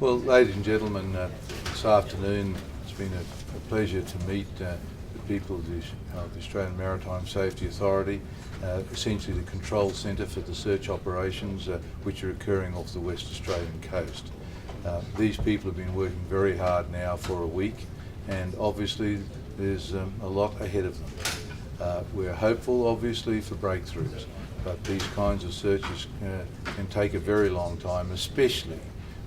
Well, ladies and gentlemen, this afternoon it's been a pleasure to meet the people of the Australian Maritime Safety Authority, essentially the control centre for the search operations which are occurring off the West Australian coast. These people have been working very hard now for a week, and obviously there's a lot ahead of them. We're hopeful obviously for breakthroughs, but these kinds of searches can take a very long time, especially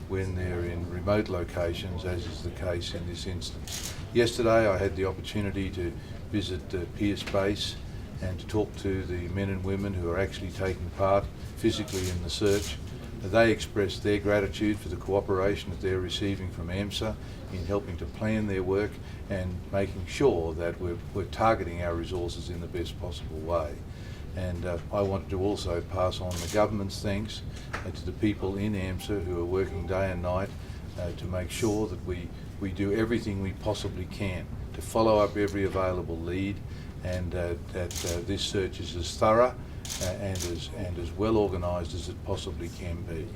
when they're in remote locations, as is the case in this instance. Yesterday I had the opportunity to visit Pierce Base and to talk to the men and women who are actually taking part physically in the search. They expressed their gratitude for the cooperation that they're receiving from AMSA in helping to plan their work and making sure that we're targeting our resources in the best possible way. And I wanted to also pass on the government's thanks to the people in AMSA who are working day and night to make sure that we do everything we possibly can to follow up every available lead, and that this search is as thorough and as well organised as it possibly can be.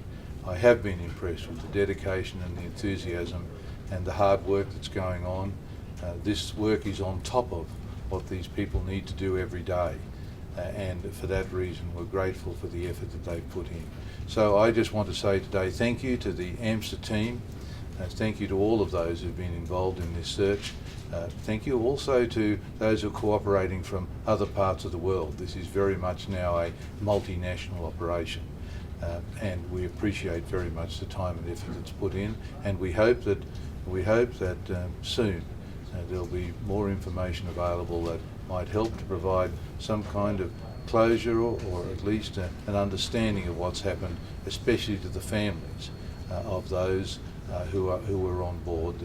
I have been impressed with the dedication and the enthusiasm and the hard work that's going on. This work is on top of what these people need to do every day. And for that reason we're grateful for the effort that they've put in. So I just want to say today thank you to the AMSA team, thank you to all of those who've been involved in this search, thank you also to those who are cooperating from other parts of the world. This is very much now a multinational operation, and we appreciate very much the time and effort that's put in, and we hope that soon there'll be more information available that might help to provide some kind of closure or at least an understanding of what's happened, especially to the families of those who were on board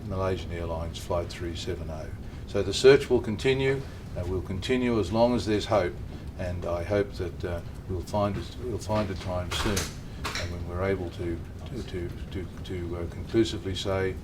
Malaysian Airlines Flight 370. So the search will continue. Will continue as long as there's hope, and I hope that we'll find a time soon when we're able to conclusively say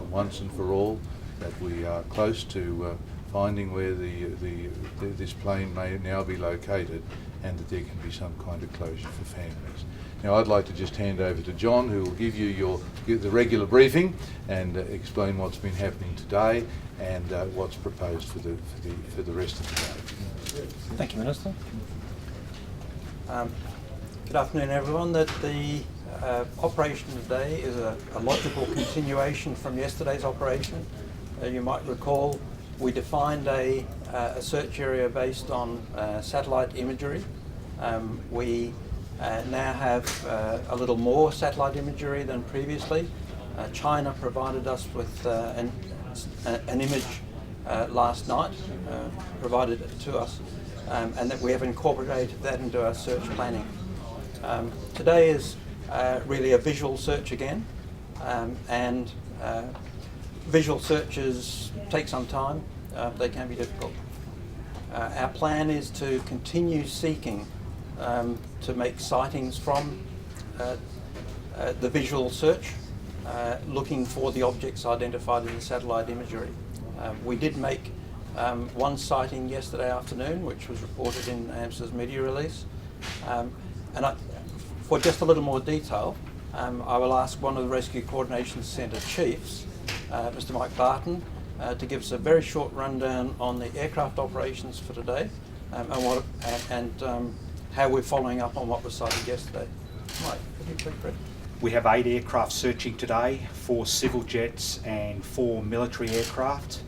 once and for all that we are close to finding where this plane may now be located, and that there can be some kind of closure for families. Now I'd like to just hand over to John, who will give you the regular briefing and explain what's been happening today and what's proposed for the rest of the day. Thank you, Minister. Good afternoon, everyone. The operation today is a logical continuation from yesterday's operation. You might recall we defined a search area based on satellite imagery. We now have a little more satellite imagery than previously. China provided us with an image last night, provided it to us, and that we have incorporated that into our search planning. Today is really a visual search again, and visual searches take some time. They can be difficult. Our plan is to continue seeking to make sightings from the visual search, looking for the objects identified in the satellite imagery. We did make one sighting yesterday afternoon, which was reported in AMSA's media release. For just a little more detail, I will ask one of the Rescue Coordination Centre chiefs, Mr. Mike Barton, to give us a very short rundown on the aircraft operations for today and how we're following up on what was sighted yesterday. Mike, could you please read? We have 8 aircraft searching today, 4 civil jets and 4 military aircraft.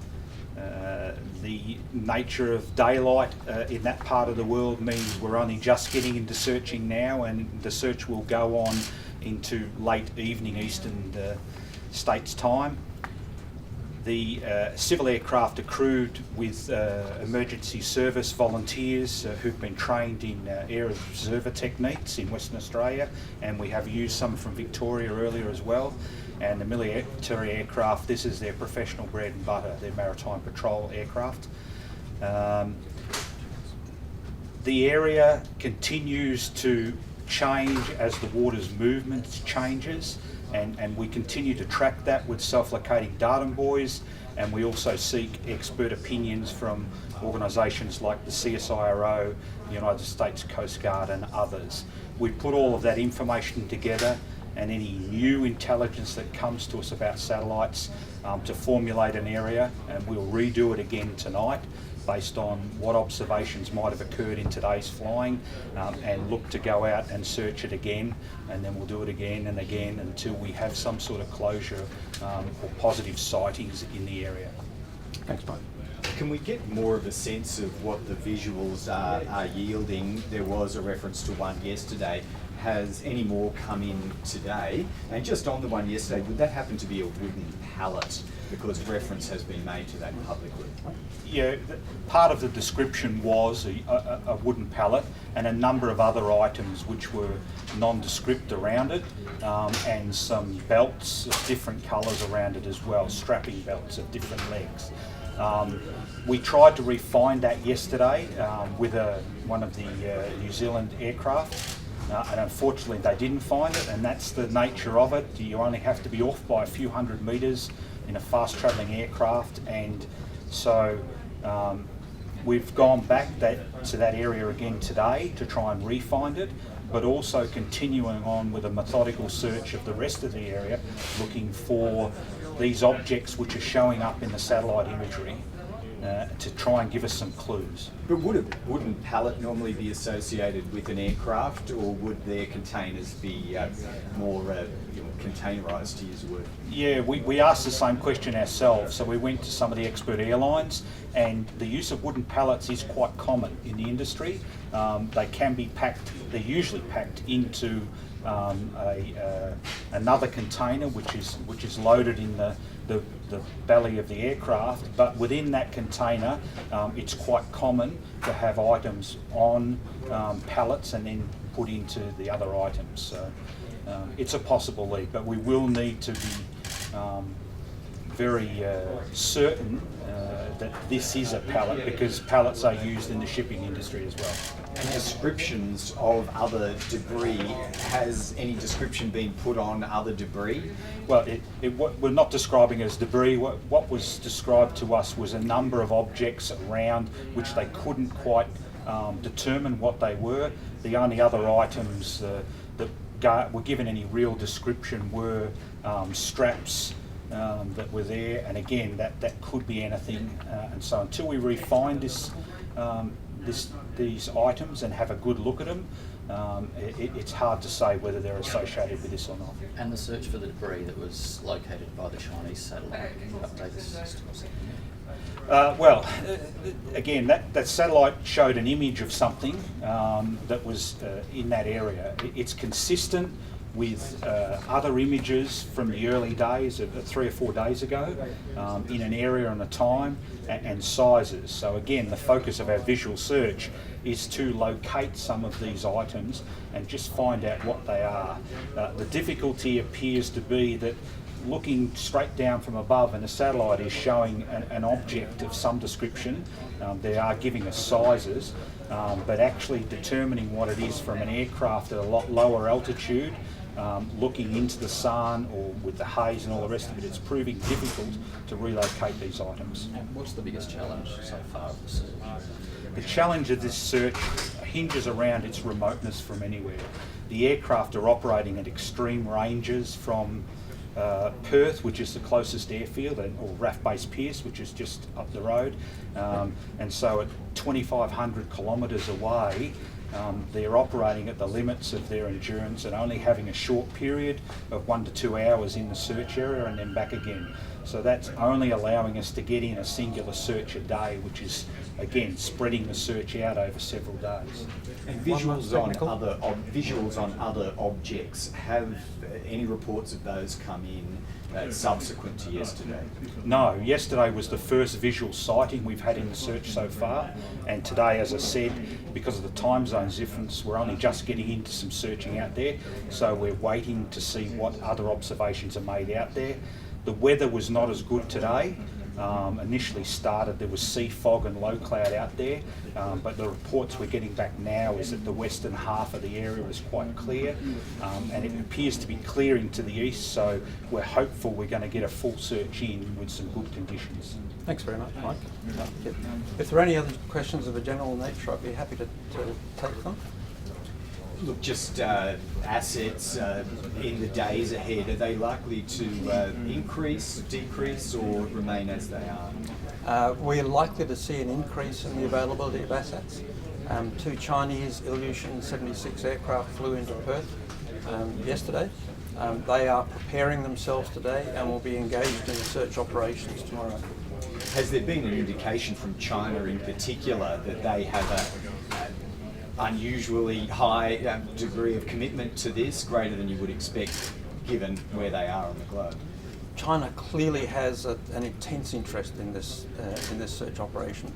The nature of daylight in that part of the world means we're only just getting into searching now, and the search will go on into late evening Eastern States time. The civil aircraft are crewed with emergency service volunteers who've been trained in air observer techniques in Western Australia, and we have used some from Victoria earlier as well. And the military aircraft, this is their professional bread and butter, their maritime patrol aircraft. The area continues to change as the water's movement changes, and we continue to track that with self-locating datum buoys, and we also seek expert opinions from organisations like the CSIRO, the United States Coast Guard and others. We put all of that information together and any new intelligence that comes to us about satellites to formulate an area, and we'll redo it again tonight based on what observations might have occurred in today's flying, and look to go out and search it again, and then we'll do it again and again until we have some sort of closure or positive sightings in the area. Thanks, Mike. Can we get more of a sense of what the visuals are yielding? There was a reference to one yesterday. Has any more come in today? And just on the one yesterday, would that happen to be a wooden pallet? Because reference has been made to that publicly. Yeah, part of the description was a wooden pallet and a number of other items which were nondescript around it, and some belts of different colours around it as well, strapping belts of different lengths. We tried to refine that yesterday with one of the New Zealand aircraft, and unfortunately they didn't find it, and that's the nature of it. You only have to be off by a few hundred metres in a fast travelling aircraft, and so we've gone back to that area again today to try and re-find it, but also continuing on with a methodical search of the rest of the area, looking for these objects which are showing up in the satellite imagery to try and give us some clues. But would a wooden pallet normally be associated with an aircraft, or would their containers be more containerised, to use the word? Yeah, we asked the same question ourselves, so we went to some of the expert airlines, and the use of wooden pallets is quite common in the industry. They can be packed, they're usually packed into another container which is loaded in the belly of the aircraft, but within that container it's quite common to have items on pallets and then put into the other items. So it's a possible lead, but we will need to be very certain that this is a pallet, because pallets are used in the shipping industry as well. And descriptions of other debris, has any description been put on other debris? Well, we're not describing it as debris. What was described to us was a number of objects around which they couldn't quite determine what they were. The only other items that were given any real description were straps that were there, and again that could be anything. And so until we refine these items and have a good look at them, it's hard to say whether they're associated with this or not. And the search for the debris that was located by the Chinese satellite, can you update the system or something? Again, that satellite showed an image of something that was in that area. It's consistent with other images from the early days, 3 or 4 days ago, in an area and a time and sizes. So again, the focus of our visual search is to locate some of these items and just find out what they are. The difficulty appears to be that looking straight down from above and the satellite is showing an object of some description, they are giving us sizes, but actually determining what it is from an aircraft at a lot lower altitude, looking into the sun or with the haze and all the rest of it, it's proving difficult to relocate these items. And what's the biggest challenge so far of the search? The challenge of this search hinges around its remoteness from anywhere. The aircraft are operating at extreme ranges from Perth, which is the closest airfield, or RAF Base Pearce, which is just up the road, and so at 2,500 kilometres away, they're operating at the limits of their endurance and only having a short period of 1 to 2 hours in the search area and then back again. So that's only allowing us to get in a singular search a day, which is again spreading the search out over several days. And visuals on other objects, have any reports of those come in subsequent to yesterday? No, yesterday was the first visual sighting we've had in the search so far, and today, as I said, because of the time zones difference, we're only just getting into some searching out there, so we're waiting to see what other observations are made out there. The weather was not as good today. Initially started, there was sea fog and low cloud out there, but the reports we're getting back now is that the western half of the area is quite clear, and it appears to be clearing to the east, so we're hopeful we're going to get a full search in with some good conditions. Thanks very much, Mike. If there are any other questions of a general nature, I'd be happy to take them. Look, just assets in the days ahead, are they likely to increase, decrease, or remain as they are? We're likely to see an increase in the availability of assets. 2 Chinese Ilyushin 76 aircraft flew into Perth yesterday. They are preparing themselves today and will be engaged in the search operations tomorrow. Has there been an indication from China in particular that they have an unusually high degree of commitment to this, greater than you would expect given where they are on the globe? China clearly has an intense interest in this search operation.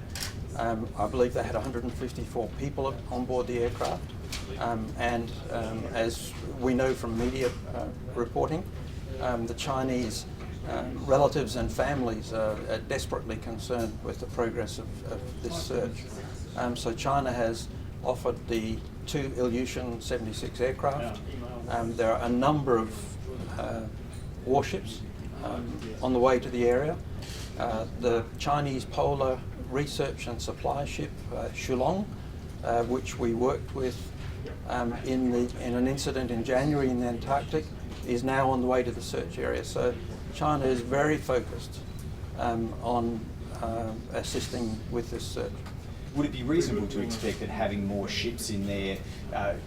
I believe they had 154 people on board the aircraft, and as we know from media reporting, the Chinese relatives and families are desperately concerned with the progress of this search. So China has offered the 2 Ilyushin 76 aircraft. There are a number of warships on the way to the area. The Chinese Polar Research and Supply ship Shulong, which we worked with in an incident in January in the Antarctic, is now on the way to the search area. So China is very focused on assisting with this search. Would it be reasonable to expect that having more ships in there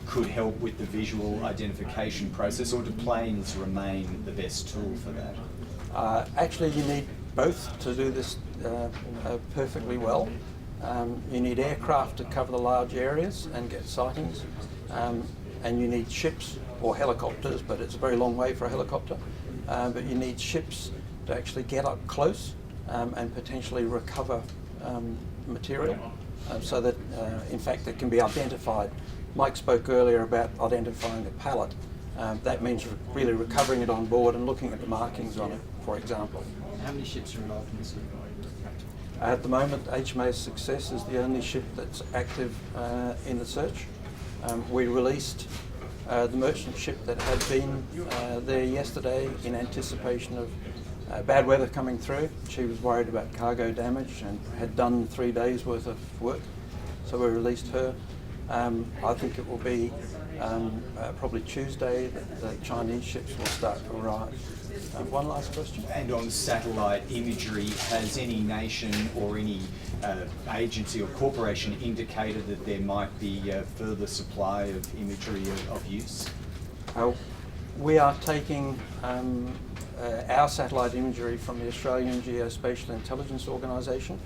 could help with the visual identification process, or do planes remain the best tool for that? Actually, you need both to do this perfectly well. You need aircraft to cover the large areas and get sightings, and you need ships or helicopters, but it's a very long way for a helicopter. But you need ships to actually get up close and potentially recover material, so that in fact it can be identified. Mike spoke earlier about identifying a pallet. That means really recovering it on board and looking at the markings on it, for example. How many ships are involved in this? At the moment, HMAS Success is the only ship that's active in the search. We released the merchant ship that had been there yesterday in anticipation of bad weather coming through. She was worried about cargo damage and had done 3 days worth of work, so we released her. I think it will be probably Tuesday that the Chinese ships will start to arrive. One last question. And on satellite imagery, has any nation or any agency or corporation indicated that there might be further supply of imagery of use? We are taking our satellite imagery from the Australian Geospatial Intelligence Organisation,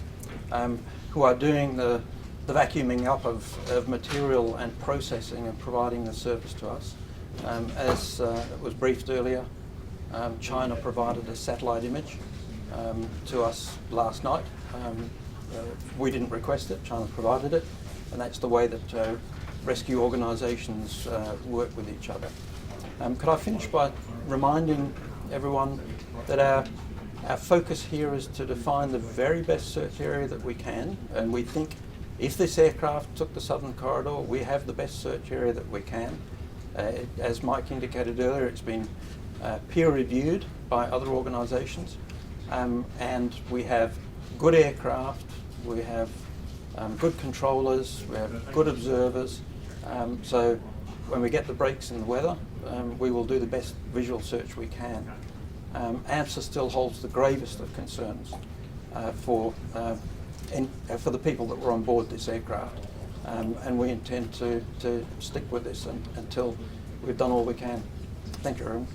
who are doing the vacuuming up of material and processing and providing the service to us. As it was briefed earlier, China provided a satellite image to us last night. We didn't request it, China provided it, and that's the way that rescue organisations work with each other. Could I finish by reminding everyone that our focus here is to define the very best search area that we can, and we think if this aircraft took the southern corridor, we have the best search area that we can. As Mike indicated earlier, it's been peer-reviewed by other organisations, and we have good aircraft, we have good controllers, we have good observers, so when we get the breaks in the weather, we will do the best visual search we can. AMSA still holds the gravest of concerns for the people that were on board this aircraft, and we intend to stick with this until we've done all we can. Thank you, everyone.